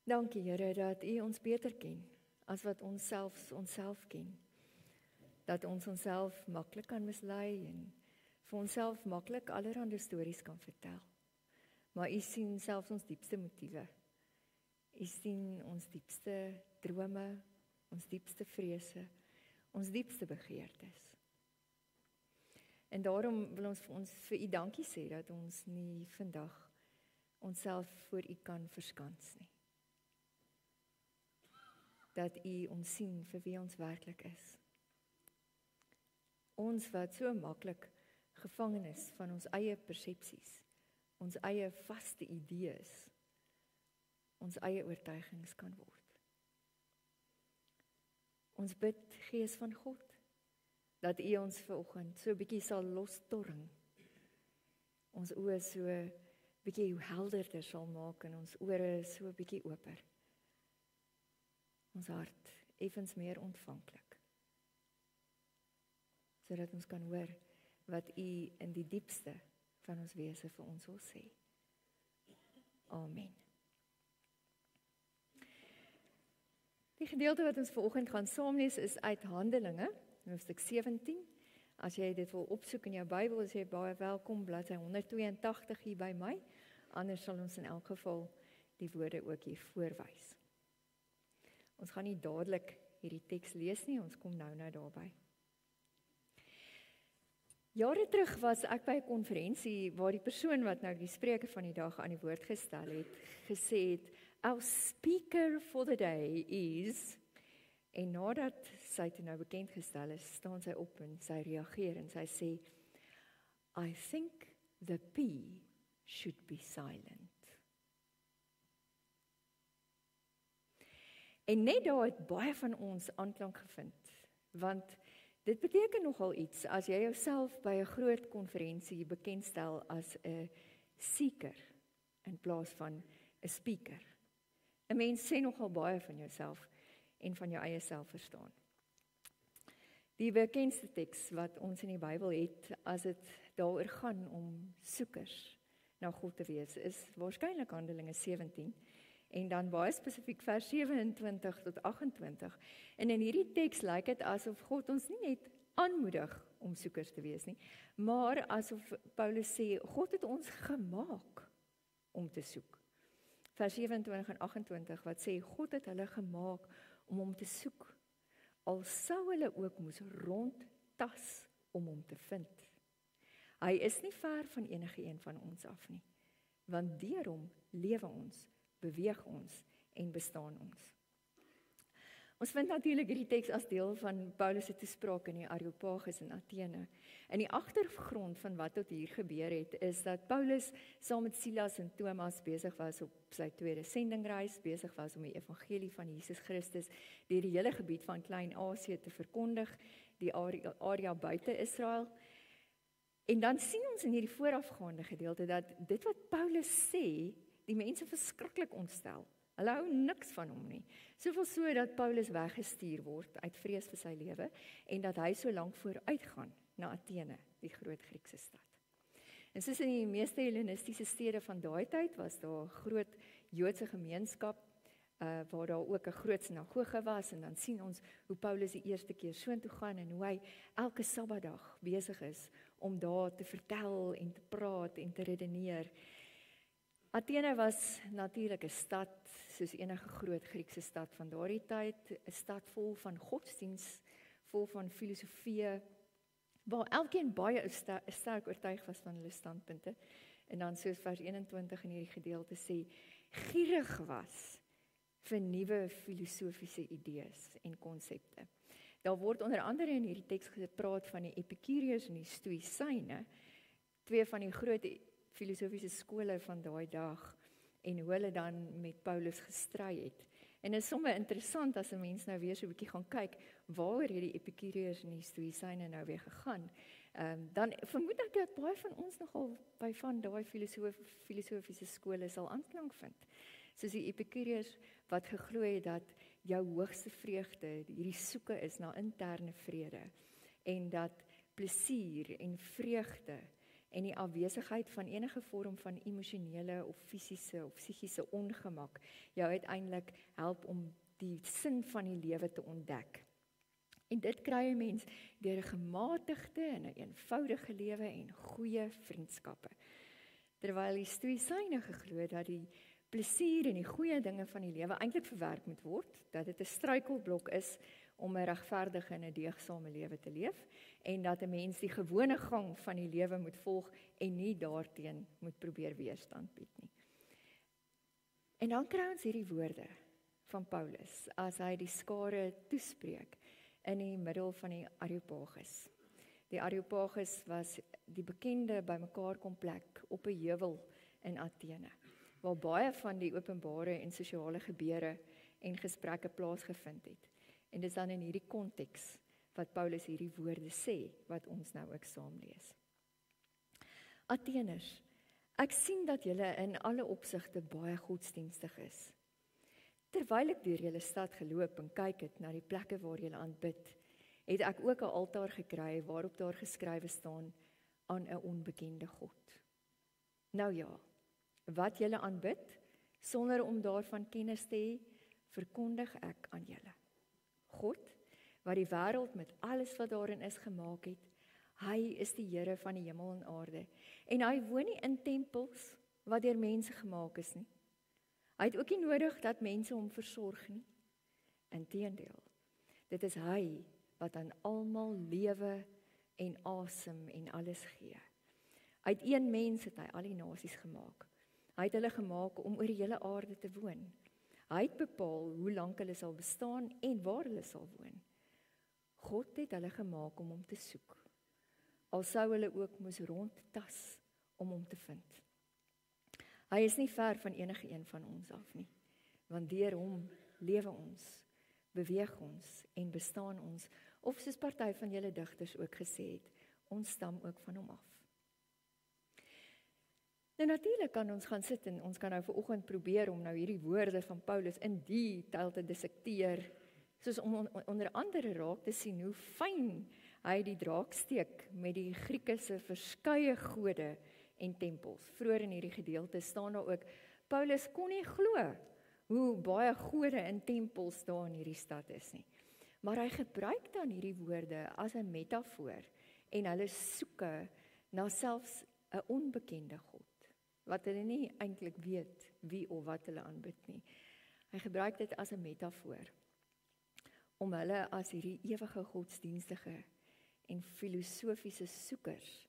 Dankie Here dat U ons beter ken as wat ons onsself ken. Dat ons onsself maklik kan mislei en vir onsself maklik allerlei stories kan vertel. Maar U sien selfs ons diepste motiewe. U sien ons diepste drome, ons diepste vrese, ons diepste begeertes. En daarom wil ons vir U dankie sê dat ons nie vandag onsself voor U kan verskans nie. Dat U ons sien vir wie ons werklik is. Ons wat so maklik gevang is van ons eie persepsies, ons eie vaste idees, ons eie oortuigings kan word. Ons bid, Gees van God, dat U ons vanoggend so 'n bietjie sal lostorring. Ons oë so 'n bietjie helderder sal maak en ons ore so 'n bietjie oper. Ons hart effens meer ontvanklik. Sodat ons kan hoor wat U in die diepste van ons wese vir ons wil sê. Amen. Die gedeelte wat ons vanoggend gaan saamlees is uit Handelinge, hoofstuk 17. As jy dit wil opsoek in jou Bybel, is jy baie welkom, bladsy 182 hier by my. Anders sal ons in elk geval die woorde ook hier voorwys. Ons gaan nie dadelik hierdie teks lees nie, ons kom nou daarby. Jare terug was ek by 'n konferensie waar die persoon wat nou die spreker van die dag aan die woord gestel het, gesê het, "Our speaker for the day is," en nadat sy toe nou bekend gestel is, staan sy op en sy reageer en sy sê, "I think the P should be silent." En net daar het baie van ons aanklank gevind, want dit beteken nogal iets as jy jouself by 'n groot konferensie bekendstel as 'n seeker in plaas van 'n speaker. 'n Mens sê nogal baie van jouself en van jou eie selfverstaan. Die bekendste teks wat ons in die Bybel het, as dit daaroor gaan om soekers na God te wees, is waarskynlik Handelinge 17. En dan baie spesifiek vers 27 tot 28. En in hierdie teks lyk dit asof God ons nie net aanmoedig om soekers te wees nie, maar asof Paulus sê, God het ons gemaak om te soek. Vers 27 en 28 wat sê, God het hulle gemaak om hom te soek, al sou hulle ook moes rondtas om hom te vind. Hy is nie ver van enige een van ons af nie, want deur hom lewe ons, beweeg ons en bestaan ons. Ons vind natuurlik hierdie teks as deel van Paulus se toespraak in die Areopagus in Athene. In die agtergrond van wat tot hier gebeur het, is dat Paulus saam met Silas en Thomas besig was op sy tweede sendingreis, besig was om die evangelie van Jesus Christus deur die hele gebied van Klein-Asië te verkondig, die area buite Israel. En dan sien ons in hierdie voorafgaande gedeelte dat dit wat Paulus sê, die mense verskriklik ontstel. Hulle hou niks van hom nie. Soveel so dat Paulus weggestuur word uit vrees vir sy lewe en dat hy so lank vooruit gaan na Athene, die groot Griekse stad. En soos in die meeste Hellenistiese stede van daai tyd was daar 'n groot Joodse gemeenskap waar daar ook 'n groot sinagoge was, en dan sien ons hoe Paulus die eerste keer soontoe gaan en hoe hy elke Sabbatdag besig is om daar te vertel en te praat en te redeneer. Athene was natuurlik 'n stad, soos enige groot Griekse stad van daardie tyd, 'n stad vol van godsdiens, vol van filosofie, waar elkeen baie sterk oortuig was van hulle standpunte. En dan soos vers 21 in hierdie gedeelte sê, gierig was vir nuwe filosofiese idees en konsepte. Daar word onder andere in hierdie teks gepraat van die Epikureërs en die Stoïsyne, twee van die groot filosofiese skole van daai dag, en hoe hulle dan met Paulus gestry het. En dit is sommer interessant as 'n mens nou weer so 'n bietjie gaan kyk, waaroor het die Epikureërs en die Stoïsyne nou weer gegaan. Dan vermoed ek dat baie van ons nogal by van daai filosofiese skole sal aanklank vind. Soos die Epikureërs wat geglo het dat jou hoogste vreugde hierdie soeke is na interne vrede, en dat plesier en vreugde en die afwesigheid van enige vorm van emosionele of fisiese of psigiese ongemak jou uiteindelik help om die sin van die lewe te ontdek. En dit kry 'n mens deur 'n gematigde en 'n eenvoudige lewe en goeie vriendskappe. Terwyl die stoïsyne geglo dat die plesier en die goeie dinge van die lewe eintlik verwerk moet word, dat dit 'n struikelblok is om 'n regverdige en 'n deegsame lewe te leef en dat 'n mens die gewone gang van die lewe moet volg en nie daarteen moet probeer weerstand bied nie. En dan kry ons hierdie woorde van Paulus as hy die skare toespreek in die middel van die Areopagus. Die Areopagus was die bekende bymekaar kom plek op 'n heuwel in Athene, waar baie van die openbare en sosiale gebeure en gesprekke plaasgevind het. En dis dan in hierdie konteks wat Paulus hierdie woorde sê, wat ons nou ook saam lees. Atheners, ek sien dat julle in alle opsigte baie godsdienstig is. Terwyl ek deur julle stad geloop en kyk het na die plekke waar julle aanbid, het ek ook 'n altaar gekry waarop daar geskrywe staan aan 'n onbekende God. Nou ja, wat julle aanbid, sonder om daarvan kennis te hê, verkondig ek aan julle. God, wat die wêreld met alles wat daarin is gemaak het, hy is die Here van die hemel en aarde, en hy woon nie in tempels wat deur mense gemaak is nie. Hy het ook nie nodig dat mense hom versorg nie. Inteendeel, dit is hy wat aan almal lewe en asem en alles gee. Uit een mens het hy al die nasies gemaak. Hy het hulle gemaak om oor die hele aarde te woon. Hy het bepaal hoe lank hulle sal bestaan en waar hulle sal woon. God het hulle gemaak om hom te soek. Al sou hulle ook moes rondtas om hom te vind. Hy is nie ver van enige een van ons af nie, want deur hom lewe ons, beweeg ons en bestaan ons, of soos party van julle digters ook gesê het, ons stam ook van hom af. Nou natuurlik kan ons gaan sit en ons kan nou vanoggend probeer om nou hierdie woorde van Paulus in detail te dissekteer, soos om onder andere raak te sien hoe fyn hy die draak steek met die Grieke se verskeie gode en tempels. Vroeër in hierdie gedeelte staan daar ook, Paulus kon nie glo hoe baie gode en tempels daar in hierdie stad is nie. Maar hy gebruik dan hierdie woorde as 'n metafoor en hulle soeke na selfs 'n onbekende God, wat hulle nie eintlik weet wie of wat hulle aanbid nie. Hy gebruik dit as 'n metafoor om hulle as hierdie ewige godsdienstige en filosofiese soekers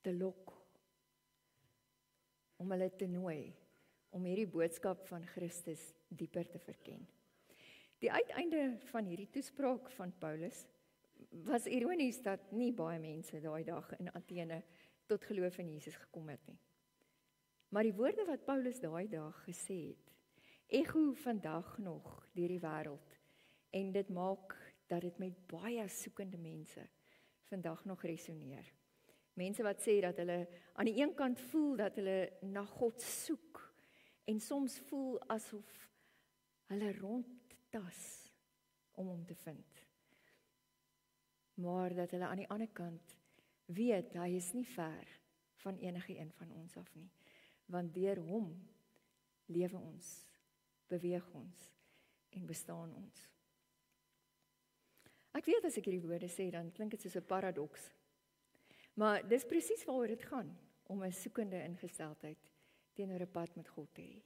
te lok, om hulle te nooi om hierdie boodskap van Christus dieper te verken. Die uiteinde van hierdie toespraak van Paulus was ironies dat nie baie mense daai dag in Athene tot geloof in Jesus gekom het nie. Maar die woorde wat Paulus daai dag gesê het, ego vandag nog deur die wêreld, en dit maak dat dit met baie soekende mense vandag nog resoneer. Mense wat sê dat hulle aan die een kant voel dat hulle na God soek, en soms voel asof hulle rondtas om hom te vind. Maar dat hulle aan die ander kant weet, hy is nie ver van enige een van ons af nie. Want deur hom lewe ons, beweeg ons en bestaan ons. Ek weet as ek hierdie woorde sê, dan klink dit soos 'n paradoks. Maar dis presies waaroor dit gaan, om 'n soekende ingesteldheid teenoor 'n pad met God te hê.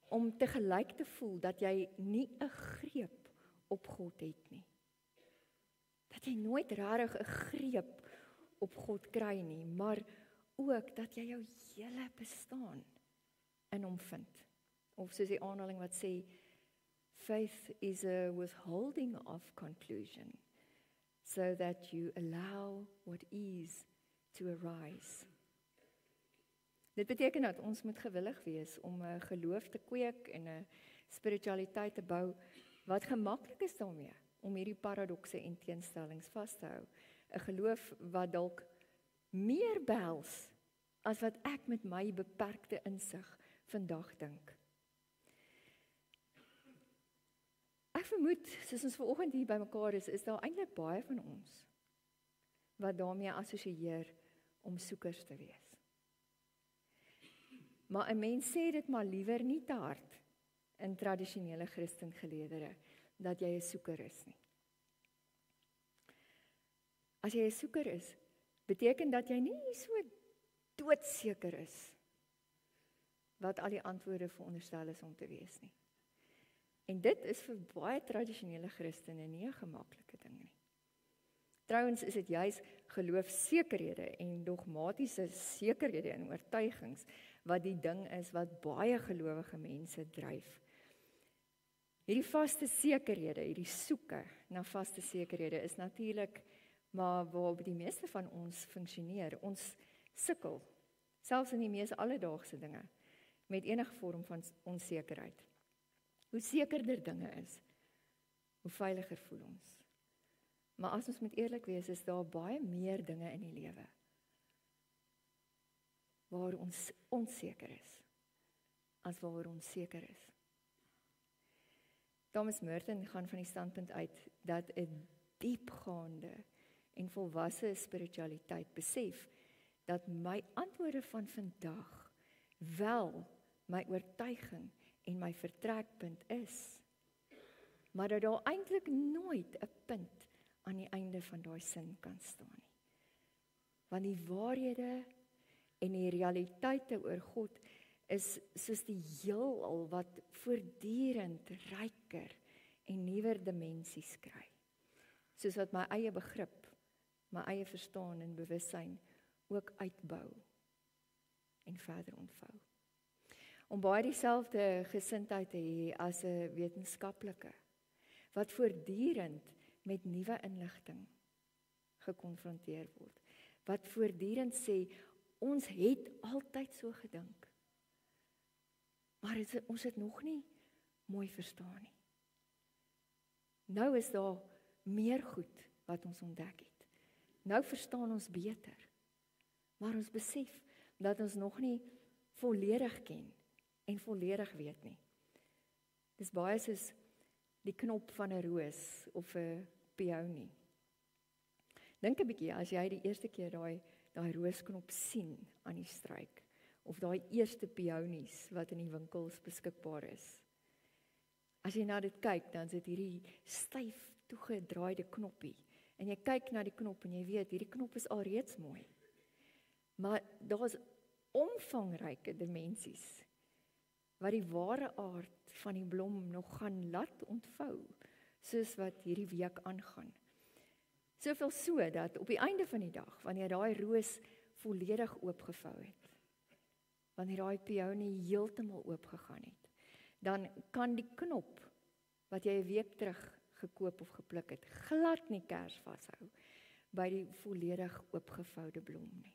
Om te gelyk te voel dat jy nie 'n greep op God het nie. Dat jy nooit regtig 'n greep op God kry nie, maar ook dat jy jou hele bestaan in hom vind. Of soos die aanhaling wat sê, faith is a withholding of conclusion, so that you allow what is to arise. Dit beteken dat ons moet gewillig wees om 'n geloof te kweek en 'n spiritualiteit te bou wat gemaklik is daarmee om hierdie paradokse en teenstellings vas te hou. 'n Geloof wat dalk meer behels as wat ek met my beperkte insig vandag dink. Ek vermoed, soos ons vanoggend hier bymekaar is daar eintlik baie van ons wat daarmee assosieer om soekers te wees. Maar 'n mens sê dit maar liewer nie te hard in tradisionele Christengeleedere dat jy 'n soeker is nie. As jy 'n soeker is, beteken dat jy nie so doodseker is wat al die antwoorde veronderstel is om te wees nie. En dit is vir baie tradisionele Christene nie 'n gemaklike ding nie. Trouwens is dit juis geloofsekerhede en dogmatiese sekerhede en oortuigings wat die ding is wat baie gelowige mense dryf. Hierdie vaste sekerhede, hierdie soeke na vaste sekerhede is natuurlik maar waarop die meeste van ons funksioneer. Ons sukkel, selfs in die mees alledaagse dinge, met enige vorm van onsekerheid. Hoe sekerder dinge is, hoe veiliger voel ons. Maar as ons moet eerlik wees, is daar baie meer dinge in die lewe waar ons onseker is, as waar ons seker is. Thomas Merton gaan van die standpunt uit dat 'n diepgaande en volwasse spiritualiteit besef dat my antwoorde van vandag wel my oortuiging en my vertrekpunt is, maar dat daar eintlik nooit 'n punt aan die einde van daai sin kan staan nie. Want die waarhede en die realiteite oor God is soos die heelal wat voortdurend ryker en nuwer dimensies kry. Soos wat my eie begrip, my eie verstaan en bewussyn ook uitbou en verder ontvou. Om baie dieselfde gesindheid te hê as 'n wetenskaplike wat voortdurend met nuwe inligting gekonfronteer word. Wat voortdurend sê, ons het altyd so gedink. Maar ons het nog nie mooi verstaan nie. Nou is daar meer goed wat ons ontdek het. Nou verstaan ons beter. Maar ons besef dat ons nog nie volledig ken en volledig weet nie. Dis baie soos die knop van 'n roos of 'n peonie. Dink 'n bietjie as jy die eerste keer daai roosknop sien aan die struik, of daai eerste peonies wat in die winkels beskikbaar is. As jy na dit kyk, dan is dit hierdie styf toegedraaide knoppie. En jy kyk na die knop en jy weet, hierdie knop is alreeds mooi. Maar daar's omvangryke dimensies wat die ware aard van die blom nog gaan laat ontvou, soos wat hierdie week aangaan. Soveel so dat op die einde van die dag, wanneer daai roos volledig oopgevou het, wanneer daai peonie heeltemal oopgegaan het, dan kan die knop wat jy 'n week terug gekoop of gepluk het, glad nie kers vashou by die volledig oopgevoude blom nie.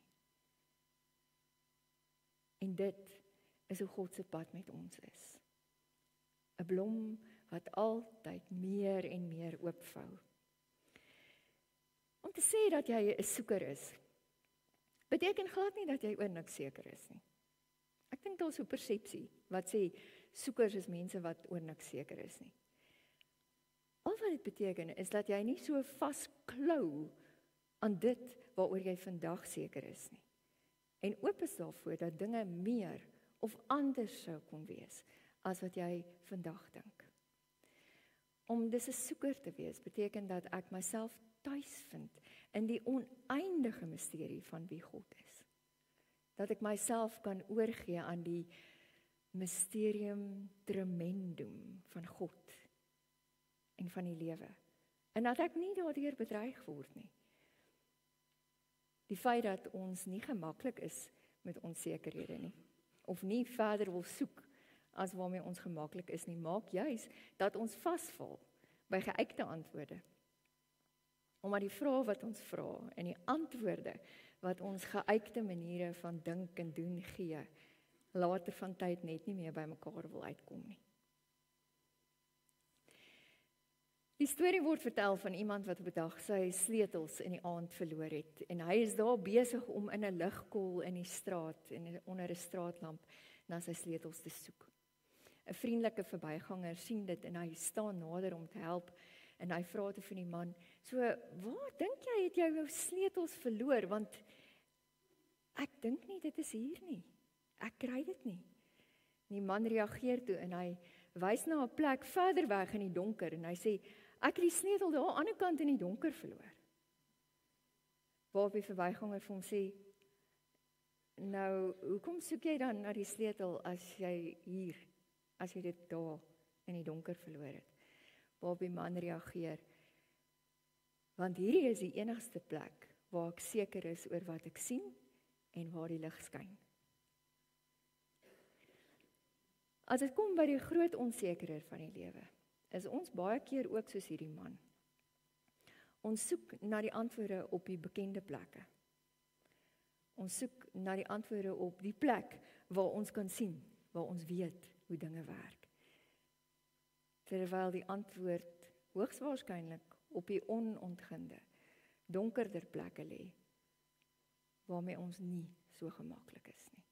En dit is hoe God se pad met ons is. 'n Blom wat altyd meer en meer oopvou. Om te sê dat jy 'n soeker is, beteken glad nie dat jy oor niks seker is nie. Ek dink daar's 'n persepsie wat sê soekers is mense wat oor niks seker is nie. Al wat dit beteken is dat jy nie so vasklou aan dit waaroor jy vandag seker is nie. En oop is daarvoor dat dinge meer of anders sou kon wees as wat jy vandag dink. Om dis 'n soeker te wees beteken dat ek myself tuis vind in die oneindige misterie van wie God is. Dat ek myself kan oorgee aan die mysterium tremendum van God en van die lewe. En dat ek nie daardeur bedreig word nie. Die feit dat ons nie gemaklik is met onsekerhede nie, of nie verder wil soek as waarmee ons gemaklik is nie, maak juis dat ons vasval by geuite antwoorde. Omdat die vrae wat ons vra en die antwoorde wat ons geuite maniere van dink en doen gee, later van tyd net nie meer by mekaar wil uitkom nie. Die storie word vertel van iemand wat op 'n dag sy sleutels in die aand verloor het. En hy is daar besig om in 'n ligkol in die straat en onder 'n straatlamp na sy sleutels te soek. 'n Vriendelike verbyganger sien dit en hy staan nader om te help. En hy vra toe vir die man, so, waar dink jy het jy jou sleutels verloor? Want ek dink nie dit is hier nie. Ek kry dit nie. Die man reageer toe en hy wys na 'n plek verder weg in die donker en hy sê, ek het die sleutel daar aan die ander kant in die donker verloor. Waarop die verbyganger vir hom sê, nou, hoekom soek jy dan na die sleutel as jy dit daar in die donker verloor het? Waarop die man reageer, want hierdie is die enigste plek waar ek seker is oor wat ek sien en waar die lig skyn. As dit kom by die groot onsekerheid van die lewe, is ons baie keer ook soos hierdie man. Ons soek na die antwoorde op die bekende plekke. Ons soek na die antwoorde op die plek waar ons kan sien, waar ons weet hoe dinge werk. Terwyl die antwoord hoogstwaarskynlik op die onontginde, donkerder plekke lê, waarmee ons nie so gemaklik is nie.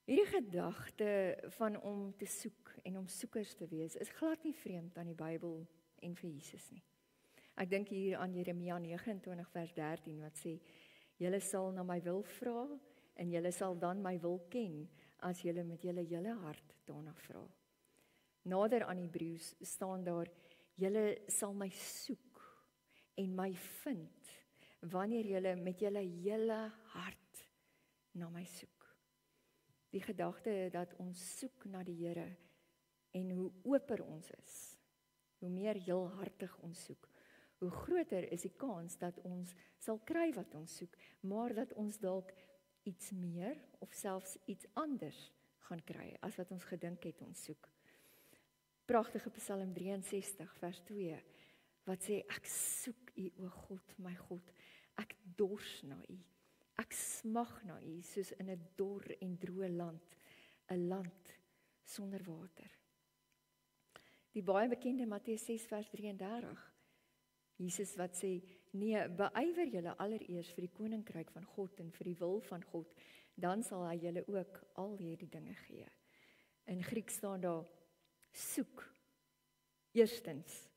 Hierdie gedagte van om te soek en om soekers te wees, is glad nie vreemd aan die Bybel en vir Jesus nie. Ek dink hier aan Jeremia 29 vers 13 wat sê, julle sal na my wil vra en julle sal dan my wil ken as julle met julle hele hart daarna vra. Nader aan Hebreëus staan daar, julle sal my soek en my vind wanneer julle met julle hele hart na my soek. Die gedagte dat ons soek na die Here en hoe oper ons is, hoe meer heelhartig ons soek, hoe groter is die kans dat ons sal kry wat ons soek, maar dat ons dalk iets meer of selfs iets anders gaan kry as wat ons gedink het ons soek. Pragtige Psalm 63 vers 2 wat sê, ek soek U, o God, my God, ek dors na U. Ek smag na U soos in 'n dor en droë land, 'n land sonder water. Die baie bekende Matteus 6 vers 33. Jesus wat sê, nee, beywer julle allereers vir die koninkryk van God en vir die wil van God, dan sal hy julle ook al hierdie dinge gee. In Grieks staan daar, soek eerstens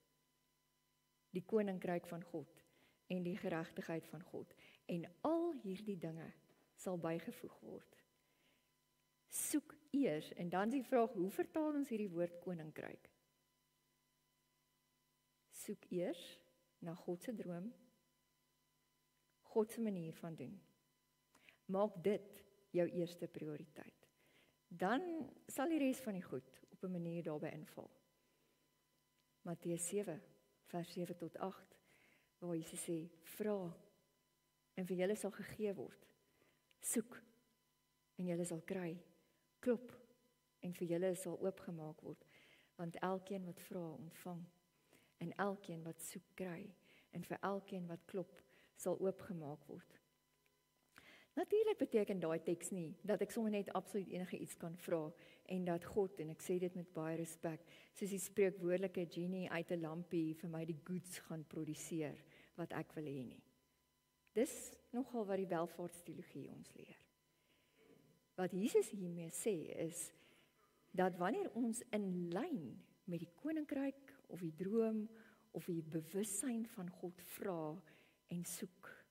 die koninkryk van God en die geregtigheid van God. En al hierdie dinge sal bygevoeg word. Soek eers, en dan is die vraag, hoe vertaal ons hierdie woord koninkryk? Soek eers na God se droom, God se manier van doen. Maak dit jou eerste prioriteit. Dan sal die res van die goed op 'n manier daarbey inval. Matteus 7, vers 7 tot 8, waar Jesus sê, vra, en vir julle sal gegee word. Soek, en julle sal kry. Klop, en vir julle sal oopgemaak word. Want elkeen wat vra, ontvang. En elkeen wat soek, kry. En vir elkeen wat klop, sal oopgemaak word. Natuurlik beteken daai teks nie, dat ek sommer net absoluut enige iets kan vra, en dat God, en ek sê dit met baie respek, soos die spreekwoordelike genie uit 'n lampie vir my die goods gaan produseer, wat ek wil hê nie. Dis nogal wat die welvaartsteologie ons leer. Wat Jesus hiermee sê is, dat wanneer ons in lyn met die koninkryk, of die droom, of die bewussyn van God vra en soek,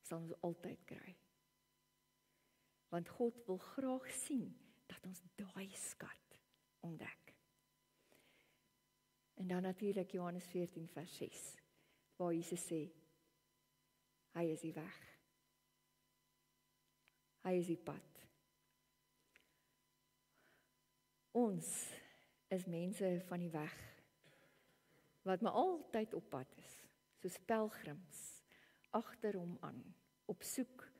sal ons altyd kry. Want God wil graag sien, dat ons daai skat ontdek. En dan natuurlik Johannes 14 vers 6, waar Jesus sê, hy is die weg. Hy is die pad. Ons is mense van die weg, wat maar altyd op pad is, soos pelgrims, agter hom aan, op soek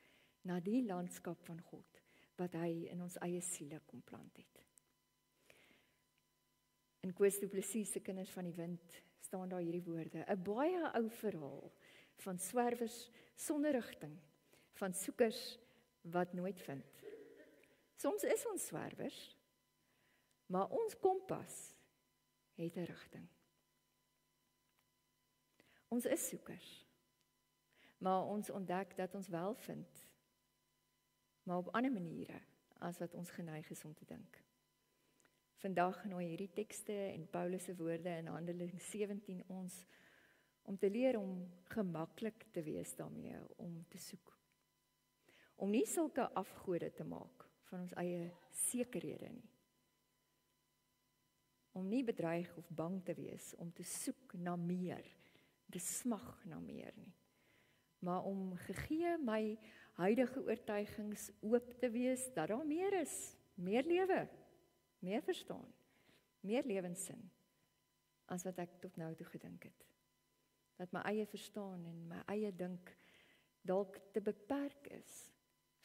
na die landskap van God, wat hy in ons eie siele kom plant het. In Koos Du Plessis se Kinders van die Wind staan daar hierdie woorde, 'n baie ou verhaal van swerwers sonder rigting, van soekers wat nooit vind. Soms is ons swerwers, maar ons kompas het 'n rigting. Ons is soekers, maar ons ontdek dat ons wel vind, maar op ander maniere as wat ons geneig is om te dink. Vandag nooi hierdie tekste en Paulus se woorde in Handelinge 17 ons Om te leer om gemaklik te wees daarmee, om te soek. Om nie sulke afgode te maak van ons eie sekerhede nie. Om nie bedreig of bang te wees, om te soek na meer, te smag na meer nie. Maar om gegee my huidige oortuigings oop te wees, dat daar meer is, meer lewe, meer verstaan, meer lewenssin, as wat ek tot nou toe gedink het. Dat my eie verstaan en my eie dink dalk te beperk is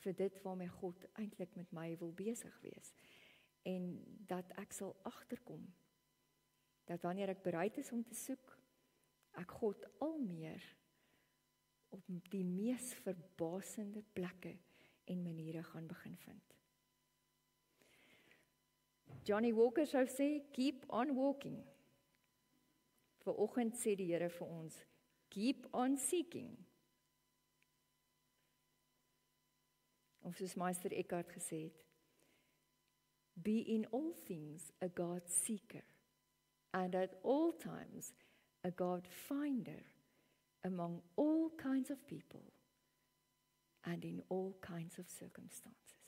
vir dit waarmee God eintlik met my wil besig wees. En dat ek sal agterkom, dat wanneer ek bereid is om te soek, ek God al meer op die mees verbasende plekke en maniere gaan begin vind. Johnny Walker sou sê, keep on walking. Vanoggend sê die Here vir ons, keep on seeking. Of soos Meister Eckhart gesê het, be in all things a God seeker, and at all times a God finder among all kinds of people and in all kinds of circumstances.